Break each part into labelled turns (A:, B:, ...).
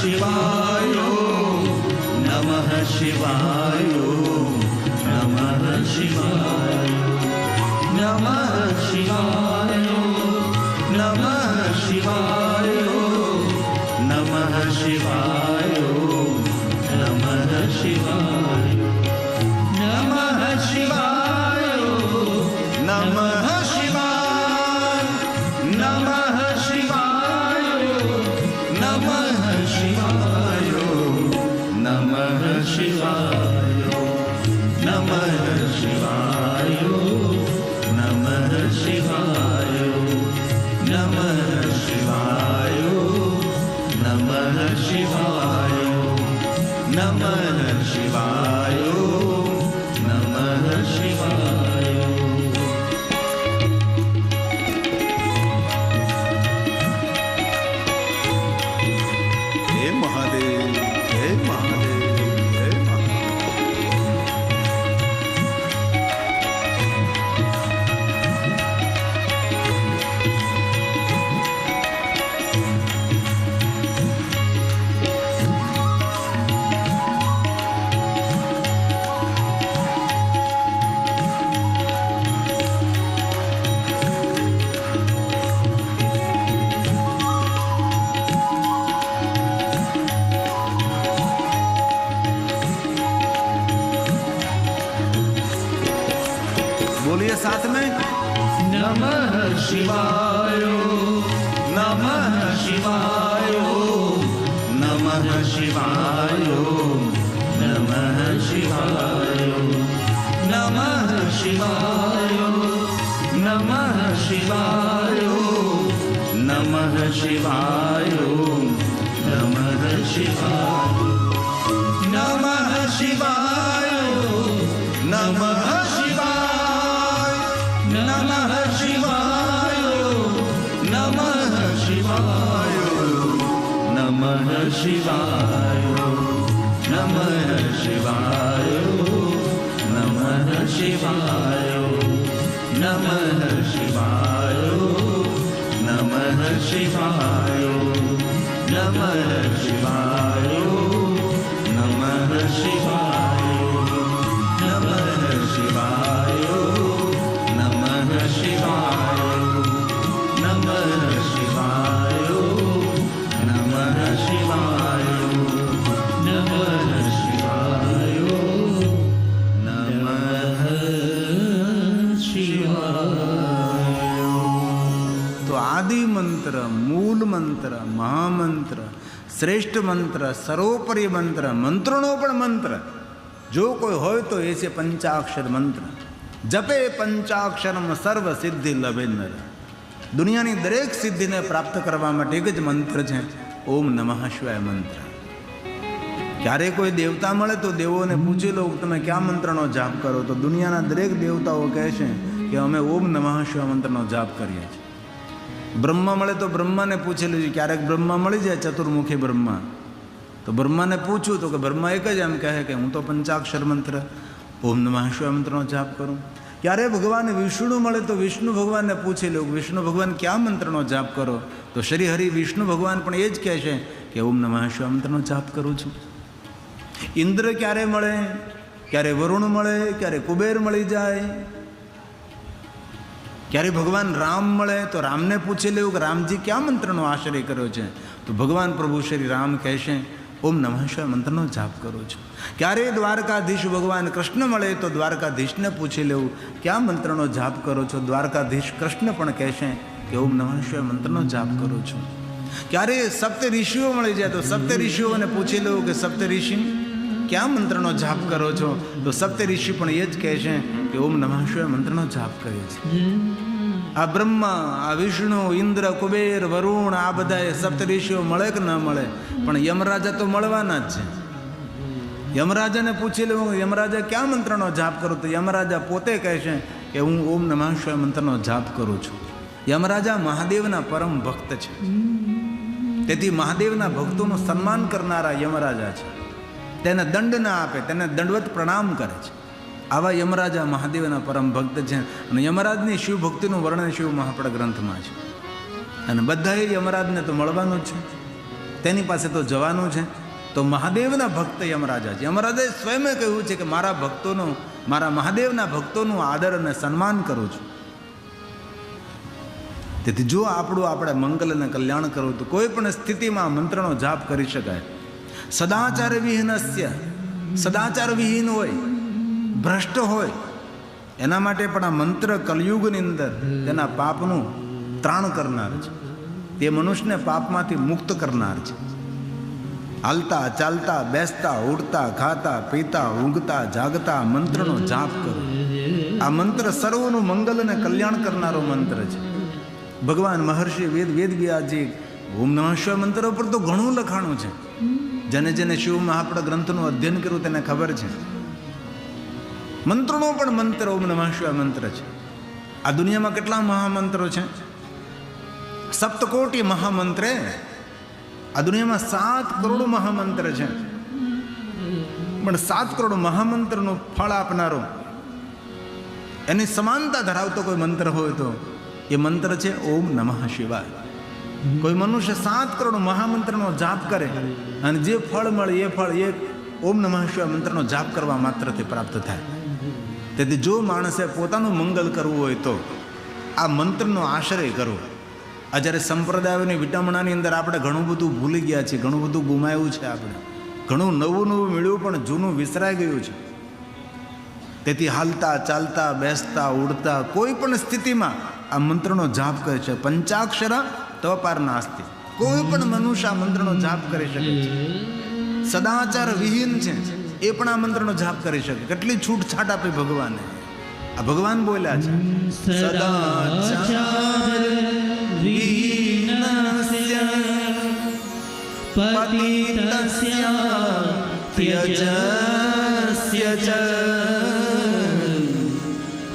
A: શિવાય નમઃ શિવાય નમઃ શિવાય નમઃ શિવાય નમઃ શિવાય નમઃ શિવાય નમઃ શિવાય નમઃ શિવાય નમઃ શિવાય નમઃ શિવાય નમઃ શિવાય નમઃ શિવાય નમઃ શિવાય નમઃ શિવાય નમઃ શિવાય નમઃ શિવાય નમઃ શિવાય નમઃ શિવાય. હે મહાદેવ હે મહાદેવ હે
B: बोलिए साथ में.
A: નમઃ શિવાય નમઃ શિવાય નમઃ શિવાય નમઃ શિવાય નમઃ શિવાય નમઃ શિવાય નમઃ શિવાય નમઃ શિવાય નમઃ શિવાય નમઃ નમઃ શિવાય નમઃ શિવાય નમઃ શિવાય નમઃ શિવાય નમઃ શિવાય નમઃ શિવાય નમઃ શિવાય નમઃ શિવાય નમઃ શિવાય નમઃ શિવાય નમઃ શિવાય નમઃ શિવાય નમઃ શિવાય નમઃ શિવાય નમઃ શિવાય.
B: તો આદિ મંત્ર, મૂળ મંત્ર, મહામંત્ર, શ્રેષ્ઠ મંત્ર, સર્વોપરી મંત્ર, મંત્રોનો પણ મંત્ર જો કોઈ હોય તો એ છે પંચાક્ષર મંત્ર. જપે પંચાક્ષરમ સર્વ સિદ્ધિ લભે નર. દુનિયાની દરેક સિદ્ધિને પ્રાપ્ત કરવા માટે એક જ મંત્ર છે, ઓમ નમઃ શિવાય મંત્ર. ક્યારે કોઈ દેવતા મળે તો દેવોને પૂછી લો તમે કયા મંત્રનો જાપ કરો, તો દુનિયાના દરેક દેવતાઓ કહે છે કે અમે ઓમ નમઃ શિવાય મંત્રનો જાપ કરીએ છીએ. બ્રહ્મા મળે તો બ્રહ્માને પૂછેલું છે. ક્યારેક બ્રહ્મા મળી જાય, ચતુર્મુખી બ્રહ્મા, તો બ્રહ્માને પૂછું તો કે બ્રહ્મા એક જ એમ કહે કે હું તો પંચાક્ષર મંત્ર ઓમ નમઃ શિવાય મંત્રનો જાપ કરું. ક્યારે ભગવાન વિષ્ણુ મળે તો વિષ્ણુ ભગવાનને પૂછી લો વિષ્ણુ ભગવાન કયા મંત્રનો જાપ કરો, તો શ્રી હરિ વિષ્ણુ ભગવાન પણ એ જ કહે છે કે ઓમ નમઃ શિવાય મંત્રનો જાપ કરું છું. ઇન્દ્ર ક્યારે મળે, ક્યારે વરુણ મળે, ક્યારે કુબેર મળી જાય. ક્યારે ભગવાન રામ મળે તો રામને પૂછી લેવું કે રામજી કયા મંત્રનો આશ્રય કર્યો છે, તો ભગવાન પ્રભુ શ્રી રામ કહેશે ઓમ નમઃ શિવાય મંત્રનો જાપ કરું છું. ક્યારે દ્વારકાધીશ ભગવાન કૃષ્ણ મળે તો દ્વારકાધીશને પૂછી લેવું કયા મંત્રનો જાપ કરો છો, દ્વારકાધીશ કૃષ્ણ પણ કહેશે કે ઓમ નમઃ શિવાય મંત્રનો જાપ કરું છું. ક્યારે સપ્ત ઋષિઓ મળી જાય તો સપ્ત ઋષિઓને પૂછી લેવું કે સપ્ત ઋષિ કયા મંત્રનો જાપ કરો છો, તો સપ્ત ઋષિ પણ એ જ કહેશે કે ઓમ નમઃ શિવાય મંત્રનો જાપ કરીએ છીએ. આ બ્રહ્મા, આ વિષ્ણુ, ઇન્દ્ર, કુબેર, વરુણ, આ બધા સપ્ત ઋષિઓ મળે કે ન મળે, પણ યમરાજા તો મળવાના જ છે. યમરાજાને પૂછી લેવું યમરાજા કયા મંત્રનો જાપ કરો, તો યમરાજા પોતે કહેશે કે હું ઓમ નમઃ શિવાય મંત્રનો જાપ કરું છું. યમરાજા મહાદેવના પરમ ભક્ત છે, તેથી મહાદેવના ભક્તોનું સન્માન કરનારા યમરાજા છે. તેને દંડ ના આપે, તેને દંડવત પ્રણામ કરે છે. આવા યમરાજા મહાદેવના પરમ ભક્ત છે. અને યમરાજની શિવ ભક્તિનું વર્ણન શિવ મહાપડ ગ્રંથમાં છે. અને બધાએ યમરાજને તો મળવાનું જ છે. તેની પાસે તો જવાનું છે. તો મહાદેવના ભક્ત યમરાજા છે. યમરાજાએ સ્વયં કહ્યું છે કે મારા ભક્તોનો, મારા મહાદેવના ભક્તોનું આદર અને સન્માન કરું છું. તેથી જો આપણે મંગલ અને કલ્યાણ કરવું તો કોઈ પણ સ્થિતિમાં મંત્રનો જાપ કરી શકાય. સદાચાર વિહીનસ્ય, સદાચાર વિહીન હોય, ભ્રષ્ટ હોય, એના માટે પણ આ મંત્ર કલયુગની અંદર તેના પાપનું ત્રાણ કરનાર છે. તે મનુષ્યને પાપમાંથી મુક્ત કરનાર છે. હાલતા ચાલતા બેસતા ઉઠતા ખાતા પીતા ઊંઘતા જાગતા મંત્રનો જાપ કરો. આ મંત્ર સર્વનું મંગલ અને કલ્યાણ કરનારો મંત્ર છે. ભગવાન મહર્ષિ વેદવ્યાસજી ઓમ નમઃ શિવાય મંત્ર ઉપર તો ઘણું લખાણું છે. જેને જેને શિવ મહાપડ ગ્રંથનું અધ્યયન કર્યું તેને ખબર છે. મંત્રનો પણ મંત્ર ઓમ નમઃ શિવાય મંત્ર છે. આ દુનિયામાં કેટલા મહામંત્રો છે? સપ્તકોટી મહામંત્રે. આ દુનિયામાં 7 કરોડ મહામંત્ર છે. પણ 7 કરોડ મહામંત્રનું ફળ આપનારો, એની સમાનતા ધરાવતો કોઈ મંત્ર હોય તો એ મંત્ર છે ઓમ નમઃ શિવાય. કોઈ મનુષ્ય 7 કરોડ મહામંત્રનો જાપ કરે અને જે ફળ મળે એ ફળ એક ઓમ નમઃ શિવાય મંત્રનો જાપ કરવા માત્રથી પ્રાપ્ત થાય. તેથી જો માણસે પોતાનું મંગલ કરવું હોય તો આ મંત્રનો આશ્રય કરવો. આ જ્યારે સંપ્રદાયોની વિટંબણાની અંદર આપણે ઘણું બધું ભૂલી ગયા છીએ, ઘણું બધું ગુમાવ્યું છે. આપણે ઘણું નવું મળ્યું પણ જૂનું વિસરાઈ ગયું છે. તેથી હાલતા ચાલતા બેસતા ઉડતા કોઈ પણ સ્થિતિમાં આ મંત્રનો જાપ કરે છે. પંચાક્ષર તવ પાર નાસ્તિ. કોઈ પણ મનુષ્ય આ મંત્રનો જાપ કરી શકે છે. સદાચાર વિહીન છે એ પણ આ મંત્રનો જાપ કરી શકે. કેટલી છૂટછાટ આપી ભગવાને. આ ભગવાન બોલ્યા છે સદાચાર વિહીનસ્ય પતિતસ્ય ત્યજસ્ય ચ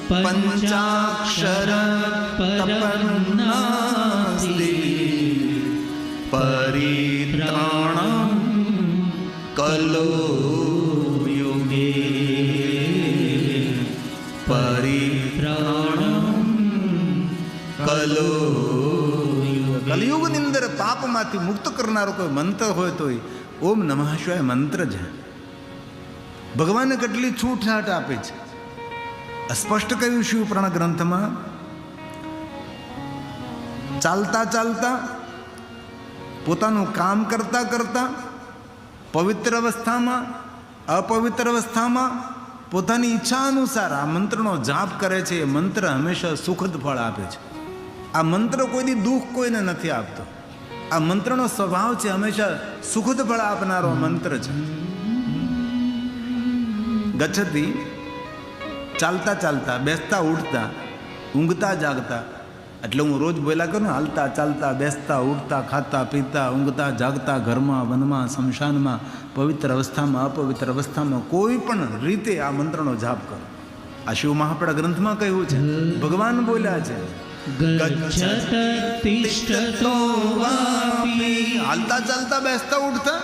B: પંચાક્ષર તપન્નાસ્તિ પરિત્રાણં કલો યુગે પરિત્રાણં કલો. કલયુગની અંદર પાપમાંથી મુક્ત કરનારો કોઈ મંત્ર હોય તો ઓમ નમઃ શિવાય મંત્ર છે. ભગવાને કેટલી છૂટછાટ આપી છે. સ્પષ્ટ કહ્યું શિવપુરાણ ગ્રંથમાં, ચાલતા ચાલતા પોતાનું કામ કરતા કરતા પવિત્ર અવસ્થામાં અપવિત્ર અવસ્થામાં પોતાની ઈચ્છા અનુસાર આ મંત્રનો જાપ કરે છે. એ મંત્ર હંમેશા સુખદ ફળ આપે છે. આ મંત્ર કોઈ દી દુઃખ કોઈને નથી આપતો. આ મંત્રનો સ્વભાવ છે હંમેશા સુખદ ફળ આપનારો મંત્ર છે. ગચ્છતી ચાલતા ચાલતા બેસતા ઉઠતા ઊંઘતા જાગતા, એટલે હું રોજ બોલ્યા કરું, હાલતા ચાલતા બેસતા ઉઠતા ખાતા પીતા ઊંઘતા જાગતા, ઘરમાં વનમાં શમશાનમાં પવિત્ર અવસ્થામાં અપવિત્ર અવસ્થામાં કોઈ પણ રીતે આ મંત્રનો જાપ કરો. આ શિવ મહાપડ ગ્રંથમાં કહ્યું છે, ભગવાન બોલ્યા છે હાલતા ચાલતા બેસતા ઉઠતા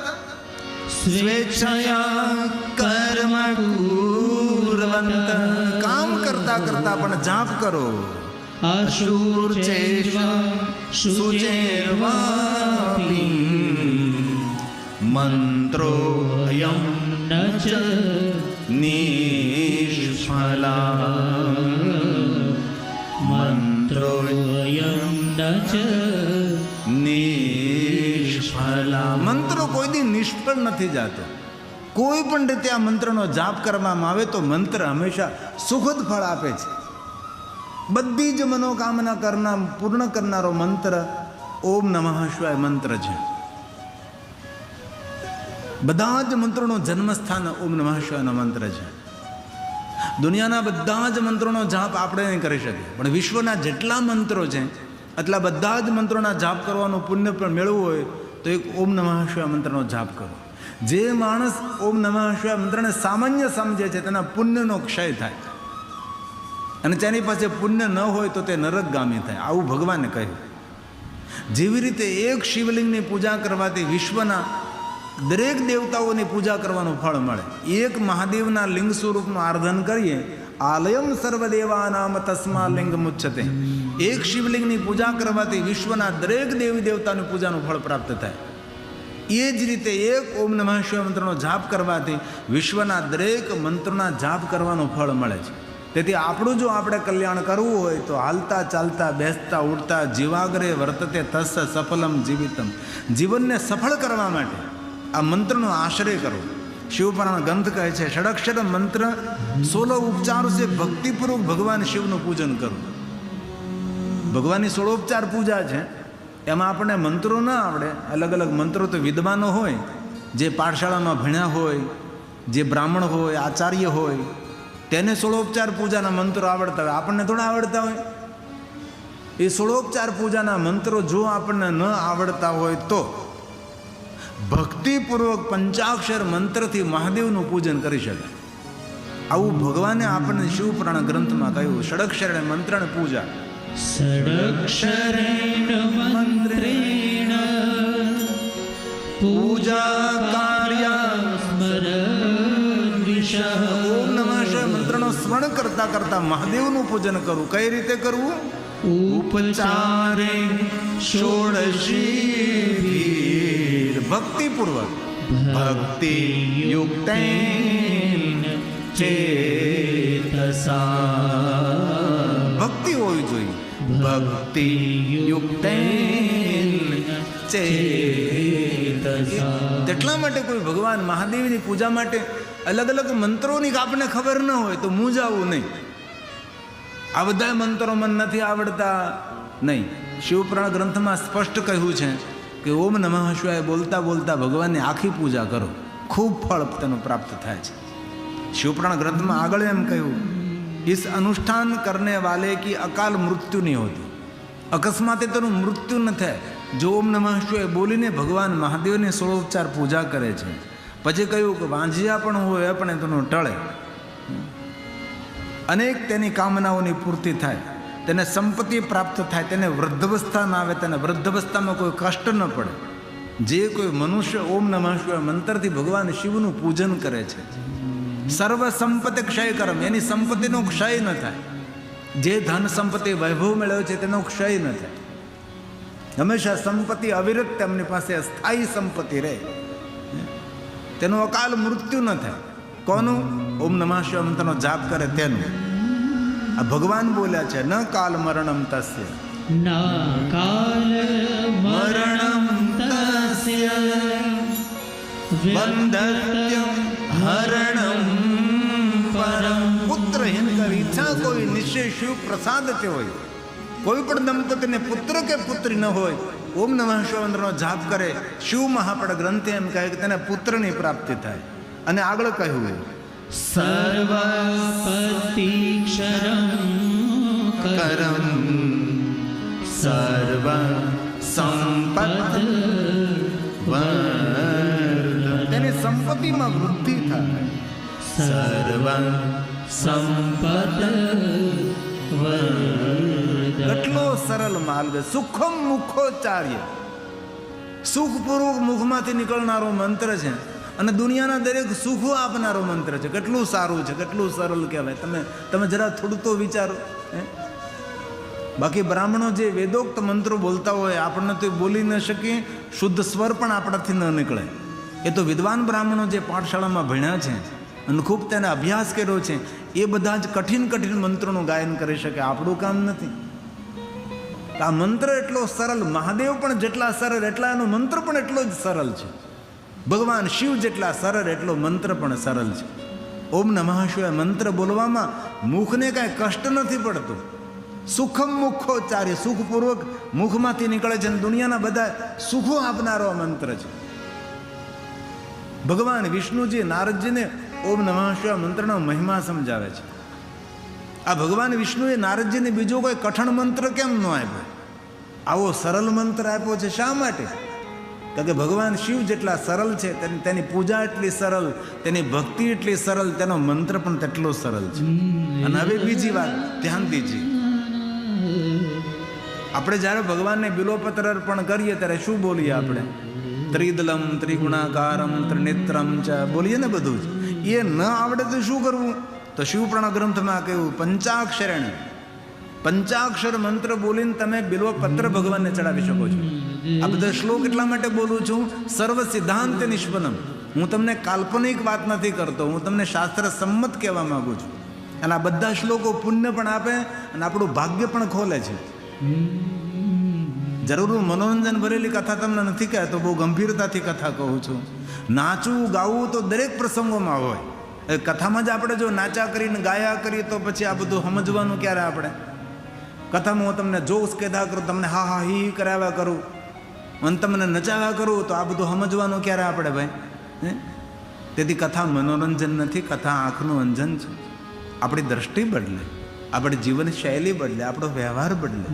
B: સ્વેચ્છયા કર્મ કુર્વંત, કામ કરતા કરતા પણ જાપ કરો. અશુર શુચેર્વાપી મંત્રો અયમ ન ચ નિષ્ફલા, મંત્રો અયમ ન ચ નિષ્ફલા. મંત્રો કોઈ દી નિષ્ફળ નથી જતો. કોઈ પણ રીતે આ મંત્રનો જાપ કરવામાં આવે તો મંત્ર હંમેશા સુખદ ફળ આપે છે. બધી જ મનોકામના પૂર્ણ કરનારો મંત્ર ઓમ નમઃ શિવાય મંત્ર છે. બધા જ મંત્રોનો જન્મસ્થાન ઓમ નમઃ શિવાયનો મંત્ર છે. દુનિયાના બધા જ મંત્રોનો જાપ આપણે નહીં કરી શકીએ, પણ વિશ્વના જેટલા મંત્રો છે એટલા બધા જ મંત્રોના જાપ કરવાનું પુણ્ય પણ મેળવવું હોય તો એક ઓમ નમઃ શિવાય મંત્રનો જાપ કરો. જે માણસ ઓમ નમઃ શિવાય મંત્રને સામાન્ય સમજે છે તેના પુણ્યનો ક્ષય થાય, અને તેની પાસે પુણ્ય ન હોય તો તે નરકગામી થાય, આવું ભગવાને કહ્યું. જેવી રીતે એક શિવલિંગની પૂજા કરવાથી વિશ્વના દરેક દેવતાઓની પૂજા કરવાનું ફળ મળે. એક મહાદેવના લિંગ સ્વરૂપનું આરાધન કરીએ, આલયમ સર્વદેવાનામ તસ્મા લિંગ મુચ્છતે. એક શિવલિંગની પૂજા કરવાથી વિશ્વના દરેક દેવી દેવતાની પૂજાનું ફળ પ્રાપ્ત થાય. એ જ રીતે એક ઓમ નમઃ શિવાય મંત્રનો જાપ કરવાથી વિશ્વના દરેક મંત્રોના જાપ કરવાનું ફળ મળે છે. તેથી આપણું જો આપણે કલ્યાણ કરવું હોય તો હાલતા ચાલતા બેસતા ઉઠતા જીવાગ્રે વર્તતે તસ્સ સફલમ જીવિતમ, જીવનને સફળ કરવા માટે આ મંત્રનો આશ્રય કરવો. શિવપુરાણ ગ્રંથ કહે છે ષડક્ષર મંત્ર 16 ઉપચારો છે, ભક્તિપૂર્વક ભગવાન શિવનું પૂજન કરવું. ભગવાનની 16 ઉપચાર પૂજા છે, એમાં આપણને મંત્રો ના આવડે. અલગ અલગ મંત્રો તો વિદ્વાનો હોય, જે પાઠશાળામાં ભણ્યા હોય, જે બ્રાહ્મણ હોય, આચાર્ય હોય, તેને 16 ઉપચાર પૂજાના મંત્રો આવડતા હોય, આપણને થોડા આવડતા હોય. એ 16 ઉપચાર પૂજાના મંત્રો જો આપણને ન આવડતા હોય તો ભક્તિપૂર્વક પંચાક્ષર મંત્રથી મહાદેવનું પૂજન કરી શકાય. આવું ભગવાને આપણને શિવપુરાણ ગ્રંથમાં કહ્યું. ષડક્ષર મંત્રણ પૂજા
A: ષડક્ષરેણ મંત્રેણ પૂજા કાર્યા સ્મરન્વિષ.
B: ઓમ નમઃ શિવાય મંત્રનો સ્મરણ કરતા કરતા મહાદેવનું પૂજન કરવું. કઈ રીતે કરવું?
A: ઉપચારે
B: ષોડશી ભક્તિપૂર્વક ભક્તિ યુક્તેન
A: ચેતસા.
B: ભક્તિ હોવી જોઈએ. ભક્તિ યુક્તેન ચેતસા. તેટલા માટે કોઈ ભગવાન મહાદેવની પૂજા માટે અલગ અલગ મંત્રોની આપણને ખબર ન હોય તો મૂંઝાવું નહીં. આ બધા મંત્રો મને નથી આવડતા નહીં. શિવપુરાણ ગ્રંથમાં સ્પષ્ટ કહ્યું છે કે ઓમ નમઃ શિવાય બોલતા બોલતા ભગવાનની આખી પૂજા કરો, ખૂબ ફળ તેનું પ્રાપ્ત થાય છે. શિવપુરાણ ગ્રંથમાં આગળ એમ કહ્યું इस अनुष्ठान करने वाले की अकाल मृत्यु नहीं होती. અકસ્માતે તેનું મૃત્યુ ન થાય. જો ઓમ નમઃ શિવાય બોલીને ભગવાન મહાદેવની 16 ઉપચાર પૂજા કરે છે, પછી કહ્યું કે વાંજિયા પણ હોય પણ તેનું ટળે, અનેક તેની કામનાઓની પૂર્તિ થાય, તેને સંપત્તિ પ્રાપ્ત થાય, તેને વૃદ્ધાવસ્થા ના આવે, તેને વૃદ્ધાવસ્થામાં કોઈ કષ્ટ ન પડે. જે કોઈ મનુષ્ય ઓમ નમઃ શિવાય મંત્રથી ભગવાન શિવનું પૂજન કરે છે, સર્વ સંપત્તિ ક્ષય કર્મ, એની સંપત્તિનો ક્ષય ન થાય. જે ધન સંપત્તિ વૈભવ મેળવ્યો છે તેનો ક્ષય ન થાય. હંમેશા સંપત્તિ અવિરત તેમની પાસે સ્થાયી સંપત્તિ રહે, તેનું અકાલ મૃત્યુ ન થાય. કોનું? ઓમ નમઃ શિવાય મંત્રનો જાપ કરે તેનું. આ ભગવાન બોલ્યા છે ન કાલ મરણમ તસ્ય,
A: ના કાલ મરણમ તસ્ય બંધત્યમ હરણમ પરમ.
B: પુત્રહીન કર ઈચ્છા કોઈ નિશ્ચય શિવ પ્રસાદ તે હોય. કોઈ પણ દંપતીને પુત્ર કે પુત્રી ન હોય, ઓમ નમઃ શિવાય મંત્રનો જાપ કરે, શિવ મહાપડ ગ્રંથે એમ કહે કે તેને પુત્રની પ્રાપ્તિ થાય. અને આગળ કહ્યું
A: સર્વપતિક્ષરમ કરમ
B: સર્વ સંપદ તેની સંપત્તિમાં વૃદ્ધિ થાય.
A: સર્વ સંપદ
B: કેટલો સરળ માર્ગ. સુખમ મુખોચ્ચાર્ય, સુખપૂર્વક મુખમાંથી નીકળનારો મંત્ર છે અને દુનિયાના દરેક સુખો આપનારો મંત્ર છે. કેટલું સારું છે, કેટલું સરળ કહેવાય. તમે જરા થોડું તો વિચારો. બાકી બ્રાહ્મણો જે વેદોક્ત મંત્રો બોલતા હોય આપણને તો બોલી ન શકીએ, શુદ્ધ સ્વર પણ આપણાથી ન નીકળે. એ તો વિદ્વાન બ્રાહ્મણો જે પાઠશાળામાં ભણ્યા છે અને ખૂબ તેને અભ્યાસ કર્યો છે, એ બધા જ કઠિન કઠિન મંત્રોનું ગાયન કરી શકે. આપણું કામ નથી. આ મંત્ર એટલો સરળ, મહાદેવ પણ જેટલા સરળ એટલા એનો મંત્ર પણ એટલો જ સરળ છે. ભગવાન શિવ જેટલા સરળ એટલો મંત્ર પણ સરળ છે. ઓમ નમઃ શિવાય મંત્ર બોલવામાં મુખને કાંઈ કષ્ટ નથી પડતું. સુખમ મુખોચ્ચાર્ય, સુખપૂર્વક મુખમાંથી નીકળે છે અને દુનિયાના બધા સુખો આપનારો મંત્ર છે. ભગવાન વિષ્ણુજી નારદજીને ઓમ નમઃ શિવાય મંત્રનો મહિમા સમજાવે છે. આ ભગવાન વિષ્ણુએ નારદજીને બીજો કોઈ કઠણ મંત્ર કેમ ન આપ્યો? આવો સરળ મંત્ર આપ્યો છે. શા માટે? કારણ કે ભગવાન શિવ જેટલા સરળ છે, તેની પૂજા એટલી સરળ, તેની ભક્તિ એટલી સરળ, તેનો મંત્ર પણ તેટલો સરળ છે. અને હવે બીજી વાત ધ્યાન દીજીએ. આપણે જ્યારે ભગવાનને બિલોપત્ર અર્પણ કરીએ ત્યારે શું બોલીએ? આપણે ત્રિદલમ ત્રિગુણાકારમ ત્રિનેત્રમ ચ બોલીએ ને બધું જ. એ ન આવડે તો શું કરવું? તો શિવપુરાણ ગ્રંથમાં કહ્યું પંચાક્ષરેણ, પંચાક્ષર મંત્ર બોલીને તમે બિલ્વપત્ર ભગવાનને ચડાવી શકો છો. આ બધા શ્લોક એટલા માટે બોલું છું, સર્વ સિદ્ધાંત નિષ્પન્નમ. હું તમને કાલ્પનિક વાત નથી કરતો, હું તમને શાસ્ત્ર સંમત કહેવા માંગુ છું. અને આ બધા શ્લોકો પુણ્ય પણ આપે અને આપણું ભાગ્ય પણ ખોલે છે. જરૂર હું મનોરંજન ભરેલી કથા તમને નથી કહેતો, બહુ ગંભીરતાથી કથા કહું છું. નાચવું ગાવું તો દરેક પ્રસંગોમાં હોય. કથામાં જ આપણે જો નાચા કરીને ગાયા કરીએ તો પછી આ બધું સમજવાનું ક્યારે? આપણે કથામાં હું તમને જોશ કહેતા કરું, તમને હા હા હી કરાવ્યા કરું અને તમને નચાવ્યા કરું, તો આ બધું સમજવાનું ક્યારે આપણે ભાઈ? તેથી કથા મનોરંજન નથી, કથા આંખનું અંજન છે. આપણી દ્રષ્ટિ બદલે, આપણી જીવનશૈલી બદલે, આપણો વ્યવહાર બદલે.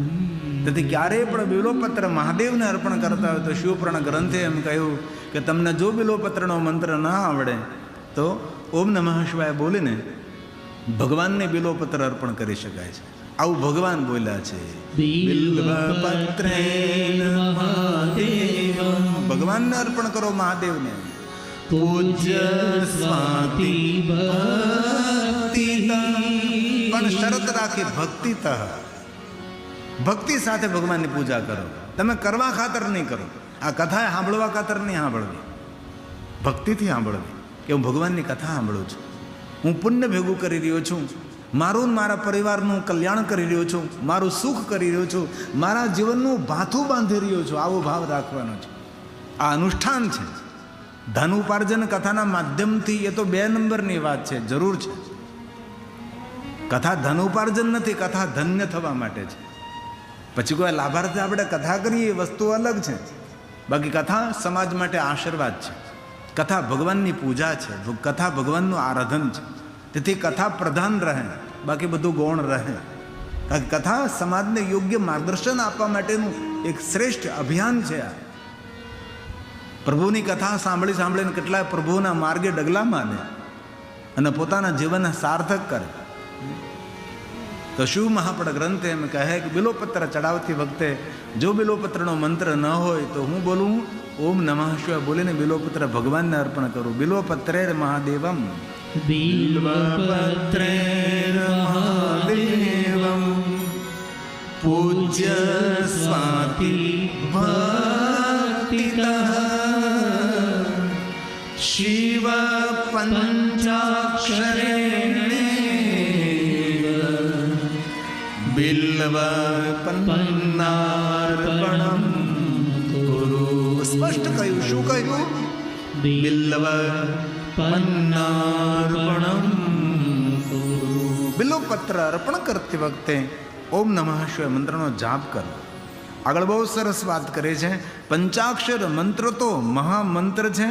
B: તેથી ક્યારેય પણ બિલોપત્ર મહાદેવને અર્પણ કરતા હોય તો શિવપુરાણ ગ્રંથે એમ કહ્યું કે તમને જો બિલોપત્રનો મંત્ર ના આવડે તો ઓમ નમઃ શિવાય બોલીને ભગવાનને બિલોપત્ર અર્પણ કરી શકાય છે. આવું ભગવાન બોલ્યા છે, બિલ્વપત્રેણ મહાદેવમ. ભગવાનને અર્પણ કરો, મહાદેવને. પૂજ્ય સ્વાતિ ભક્તિ, પણ શરત રાખી ભક્તિતઃ. ભક્તિ સાથે ભગવાનની પૂજા કરો. તમે કરવા ખાતર નહીં કરો. આ કથા સાંભળવા ખાતર નહીં સાંભળવી, ભક્તિથી સાંભળવી કે હું ભગવાનની કથા સાંભળું છું, હું પુણ્ય ભેગું કરી રહ્યો છું, મારું મારા પરિવારનું કલ્યાણ કરી રહ્યો છું, મારું સુખ કરી રહ્યો છું, મારા જીવનનું ભાથું બાંધી રહ્યો છું. આવો ભાવ રાખવાનો છે. આ અનુષ્ઠાન છે. ધન ઉપાર્જન કથાના માધ્યમથી એ તો 2 નંબરની વાત છે, જરૂર છે. કથા ધન ઉપાર્જન નથી, કથા ધન્ય થવા માટે છે. પછી કોઈ લાભાર્થી આપણે કથા કરીએ એ વસ્તુ અલગ છે. બાકી કથા સમાજ માટે આશીર્વાદ છે. કથા ભગવાનની પૂજા છે, કથા ભગવાનનું આરાધન છે. તેથી કથા પ્રધાન રહે, બાકી બધું ગૌણ રહે. કારણ કે કથા સમાજને યોગ્ય માર્ગદર્શન આપવા માટેનું એક શ્રેષ્ઠ અભિયાન છે. આ પ્રભુની કથા સાંભળી સાંભળીને કેટલાય પ્રભુના માર્ગે ડગલા મારે અને પોતાના જીવનને સાર્થક કરે. તો શિવ મહાપડ ગ્રંથ એમ કહે કે બિલોપત્ર ચડાવતી વખતે જો બિલોપત્રનો મંત્ર ન હોય તો હું બોલું ઓમ નમઃ શિવાય બોલીને બિલોપત્ર ભગવાનને અર્પણ કરું. બિલોપત્રેર મહાદેવમ,
A: બિલ્વપત્રેર મહાદેવમ,
B: પૂજ્ય સ્વાતિ ભક્તિતઃ, શિવ પંચાક્ષરેણ બિલ્વપન્નાર્પણમ કુરુ. સ્પષ્ટ કહ્યું. શું કહ્યું? બિલ્વપન્નાર્પણમ કુરુ. બિલ્વપત્ર અર્પણ કરતી વખતે ઓમ નમઃ શિવાય મંત્રનો જાપ કરો. આગળ બહુ સરસ વાત કરે છે. પંચાક્ષર મંત્ર તો મહામંત્ર છે.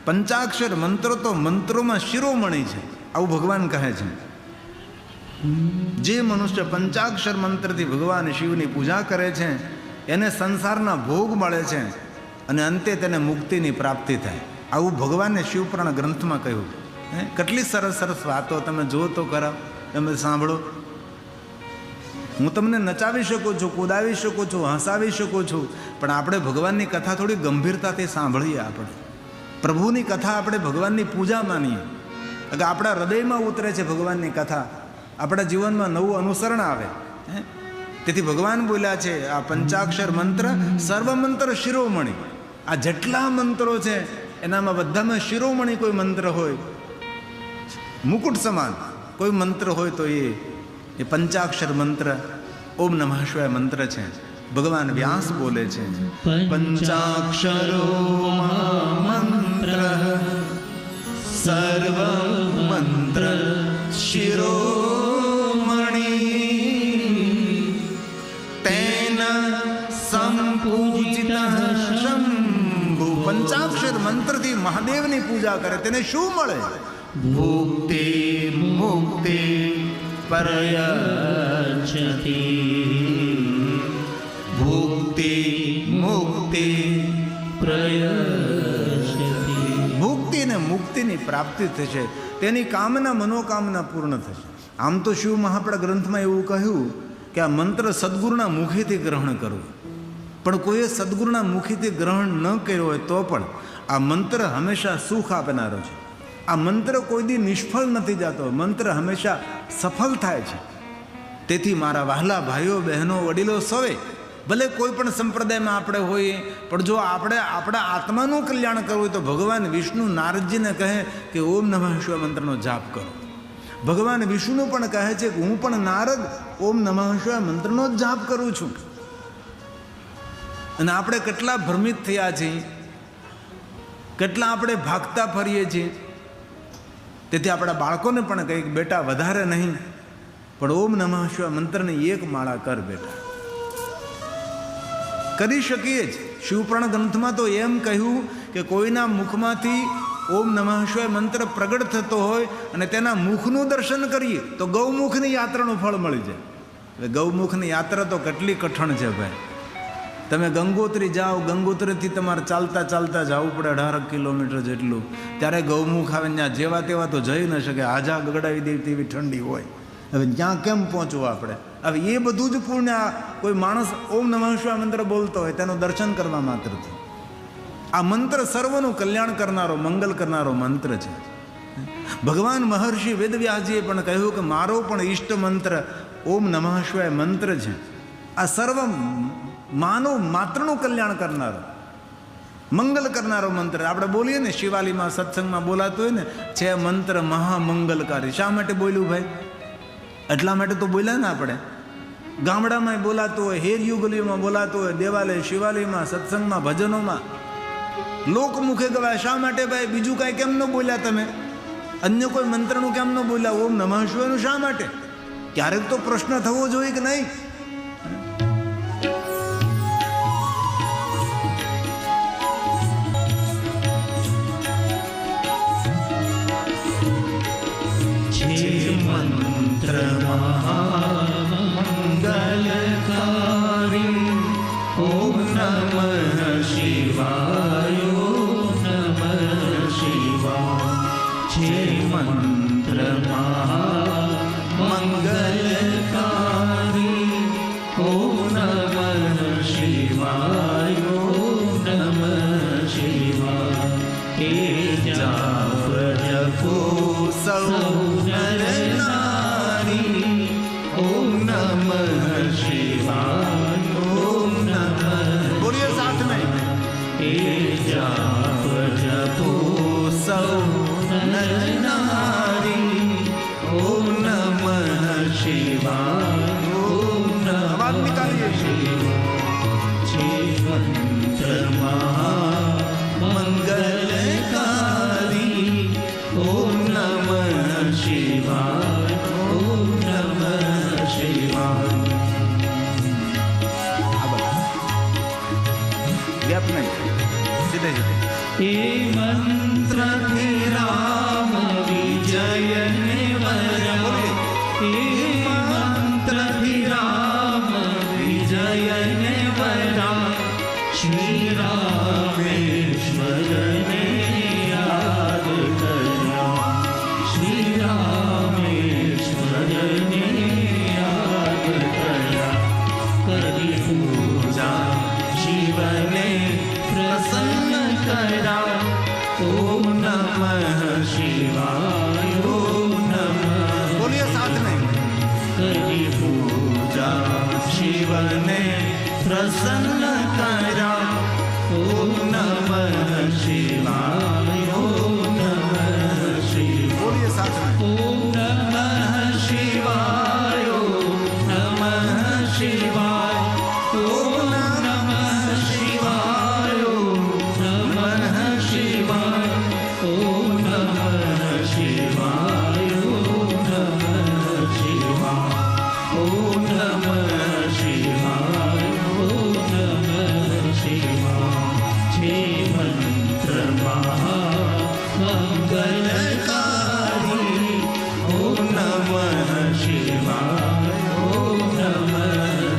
B: પંચાક્ષર મંત્ર તો મંત્રોમાં શિરોમણી છે, આવું ભગવાન કહે છે. જે મનુષ્ય પંચાક્ષર મંત્રથી ભગવાન શિવની પૂજા કરે છે એને સંસારના ભોગ મળે છે અને અંતે તેને મુક્તિની પ્રાપ્તિ થાય. આવું ભગવાને શિવપુરાણ ગ્રંથમાં કહ્યું. કેટલી સરસ સરસ વાતો તમે જો તો કરાવ, તમે સાંભળો. હું તમને નચાવી શકું છું, કુદાવી શકું છું, હસાવી શકું છું, પણ આપણે ભગવાનની કથા થોડી ગંભીરતાથી સાંભળીએ. આપણે પ્રભુની કથા આપણે ભગવાનની પૂજા માનીએ. કે આપણા હૃદયમાં ઉતરે છે ભગવાનની કથા, આપણા જીવનમાં નવું અનુસરણ આવે. તેથી ભગવાન બોલ્યા છે આ પંચાક્ષર મંત્ર સર્વ મંત્ર શિરોમણી. આ જેટલા મંત્રો છે એનામાં બધામાં શિરોમણી કોઈ મંત્ર હોય, મુકુટ સમાન કોઈ મંત્ર હોય તો એ પંચાક્ષર મંત્ર ઓમ નમઃ શિવાય મંત્ર છે. ભગવાન વ્યાસ બોલે છે પંચાક્ષરો મંત્ર સર્વ મંત્ર શિરોમણી તેન સંપૂજિત શંભુ. પંચાક્ષર મંત્રથી મહાદેવની પૂજા કરે તેને શું મળે? ભુક્તિ મુક્તિ
A: પ્રયચ્છતિ.
B: ભુક્તિ મુક્તિ
A: પ્રયચ્છતિ.
B: ભુક્તિ અને મુક્તિની પ્રાપ્તિ થશે, તેની કામના મનોકામના પૂર્ણ થશે. આમ તો શિવ મહાપડ ગ્રંથમાં એવું કહ્યું કે આ મંત્ર સદગુરુના મુખેથી ગ્રહણ કરવું, પણ કોઈએ સદગુરુના મુખેથી ગ્રહણ ન કર્યો હોય તો પણ આ મંત્ર હંમેશા સુખ આપનારો છે. આ મંત્ર કોઈ દી નિષ્ફળ નથી જતો, મંત્ર હંમેશા સફળ થાય છે. તેથી મારા વહાલા ભાઈઓ બહેનો વડીલો સૌએ ભલે કોઈ પણ સંપ્રદાયમાં આપણે હોઈએ, પણ જો આપણે આપણા આત્માનું કલ્યાણ કરવું હોય તો ભગવાન વિષ્ણુ નારદજીને કહે કે ઓમ નમઃ શિવાય મંત્રનો જાપ કરો. ભગવાન વિષ્ણુ પણ કહે છે કે હું પણ નારદ ઓમ નમઃ શિવાય મંત્રનો જ જાપ કરું છું. અને આપણે કેટલા ભ્રમિત થયા છીએ, કેટલા આપણે ભાગતા ફરીએ છીએ. તેથી આપણા બાળકોને પણ કંઈક બેટા વધારે નહીં પણ ઓમ નમઃ શિવાય મંત્રની એક માળા કર બેટા. કરી શકીએ જ. શિવપુરાણ ગ્રંથમાં તો એમ કહ્યું કે કોઈના મુખમાંથી ઓમ નમઃ શિવાય મંત્ર પ્રગટ થતો હોય અને તેના મુખનું દર્શન કરીએ તો ગૌમુખની યાત્રાનું ફળ મળી જાય. એટલે ગૌમુખની યાત્રા તો કેટલી કઠણ છે ભાઈ. તમે ગંગોત્રી જાઓ, ગંગોત્રીથી તમારે ચાલતા ચાલતા જવું પડે 18 કિલોમીટર જેટલું. ત્યારે ગૌમુખ આવે ત્યાં જેવા તેવા તો જઈ ન શકે, આજા ગગડાવી દે તેવી ઠંડી હોય. હવે ત્યાં કેમ પહોંચવું આપણે? હવે એ બધું જ પુણ્ય કોઈ માણસ ઓમ નમઃ શિવાય મંત્ર બોલતો હોય તેનું દર્શન કરવા માત્રથી. આ મંત્ર સર્વનું કલ્યાણ કરનારો, મંગલ કરનારો મંત્ર છે. ભગવાન મહર્ષિ વેદવ્યાસજીએ પણ કહ્યું કે મારો પણ ઈષ્ટ મંત્ર ઓમ નમઃ શિવાય મંત્ર છે. આ સર્વ માનવ માત્રનું કલ્યાણ કરનારો, મંગલ કરનારો મંત્ર. આપણે બોલીએ ને શિવાલીમાં સત્સંગમાં બોલાતું હોય ને, છે મંત્ર મહામંગલકારી. શા માટે બોલ્યું ભાઈ? એટલા માટે તો બોલ્યા ને આપણે. ગામડામાં બોલાતું હોય, હેરયુગલીમાં બોલાતું હોય, દેવાલય શિવાલયમાં સત્સંગમાં ભજનોમાં લોકમુખે ગવાય. શા માટે ભાઈ? બીજું કાંઈ કેમ ન બોલ્યા તમે? અન્ય કોઈ મંત્રનું કેમ ન બોલ્યા? ઓમ નમઃ શિવાયનું શા માટે? ક્યારેક તો પ્રશ્ન થવો જોઈએ કે નહીં?
A: મંત્ર મહામંગલકારી ઓમ નમઃ શિવાય નમઃ શિવાય. છે મંત્ર મહામંગલકારી ઓમ નમઃ શિવાય નમઃ શિવાય. એ જાપ જપો સૌ એ મંત્ર રામ વિજય ને વરા. એ મંત્ર રામ વિજય ને વરા. શ્રી રામેશ્વર ને યાદ કર્યા. શ્રી રામેશ્વર ને યાદ કર્યા. કરી પૂજા શિવને પ્રસન્ન કરા. ઓમ નમઃ શિવાય ઓમ નમઃ.
B: બોલીએ સાથ નહીં.
A: કરી પૂજા શિવને પ્રસન્ન કરા. ઓમ નમઃ શિવાય ઓમ નમઃ શિવાય.
B: બોલીએ સાથ નહીં.
A: ઓમ નમઃ શિવાય ઓમ નમઃ શિવાય. ઓમ નમઃ શિવાય ઓમ નમઃ શિવાય. ઓમ નમઃ શિવાય ઓમ નમઃ શિવાય. ઓમ નમઃ શિવાય ઓમ નમઃ શિવાય. છે મંત્ર મહામંગલકારી ઓમ નમઃ શિવાય ઓમ નમઃ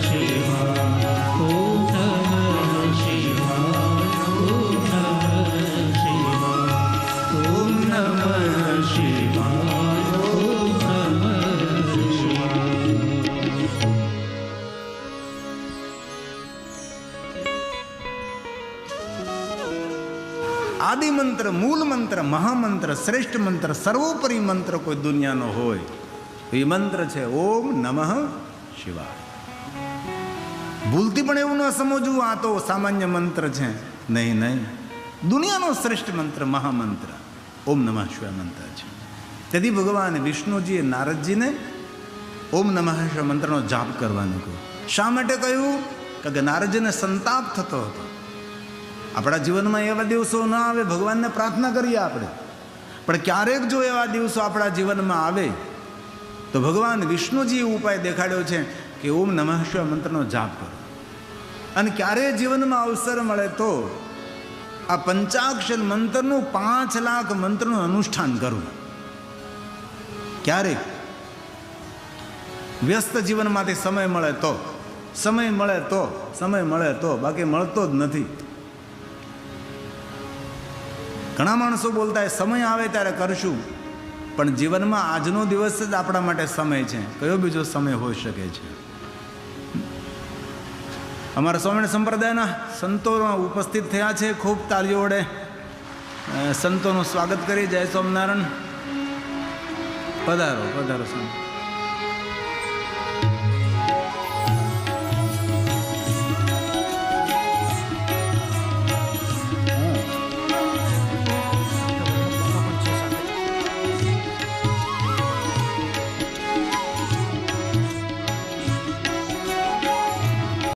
A: શિવાય. ઓમ નમઃ શિવાય ઓમ નમઃ શિવાય. ઓમ નમઃ શિવાય ઓમ નમઃ શિવાય.
B: આદિ મંત્ર, મૂળ મંત્ર, મહામંત્ર, શ્રેષ્ઠ મંત્ર, સર્વોપરી મંત્ર કોઈ દુનિયાનો હોય એ મંત્ર છે ઓમ નમઃ શિવાય. ભૂલથી પણ એવું ન સમજવું આ તો સામાન્ય મંત્ર છે. નહીં નહીં, દુનિયાનો શ્રેષ્ઠ મંત્ર, મહામંત્ર ઓમ નમઃ શિવાય મંત્ર છે. તેથી ભગવાન વિષ્ણુજીએ નારદજીને ઓમ નમઃ શિવાય મંત્રનો જાપ કરવાનું કહ્યું. શા માટે કહ્યું? કારણ કે નારદજીને સંતાપ થતો હતો. આપણા જીવનમાં એવા દિવસો ન આવે, ભગવાનને પ્રાર્થના કરીએ આપણે, પણ ક્યારેક જો એવા દિવસો આપણા જીવનમાં આવે તો ભગવાન વિષ્ણુજીએ ઉપાય દેખાડ્યો છે કે ઓમ નમઃ શિવાય મંત્રનો જાપ કરો. અને ક્યારે જીવનમાં અવસર મળે તો આ પંચાક્ષર મંત્રનું 5 લાખ મંત્રનું અનુષ્ઠાન કરવું. ક્યારેક વ્યસ્ત જીવનમાંથી સમય મળે તો, સમય મળે તો, બાકી મળતો જ નથી. ઘણા માણસો બોલતા સમય આવે ત્યારે કરશું, પણ જીવનમાં આજનો દિવસ જ આપણા માટે સમય છે. કયો બીજો સમય હોઈ શકે છે? અમારા સ્વામિનારાયણ સંપ્રદાયના સંતો ઉપસ્થિત થયા છે. ખૂબ તાળીઓ વડે સંતોનું સ્વાગત કરી. જય સ્વામિનારાયણ. પધારો પધારો સ્વામી.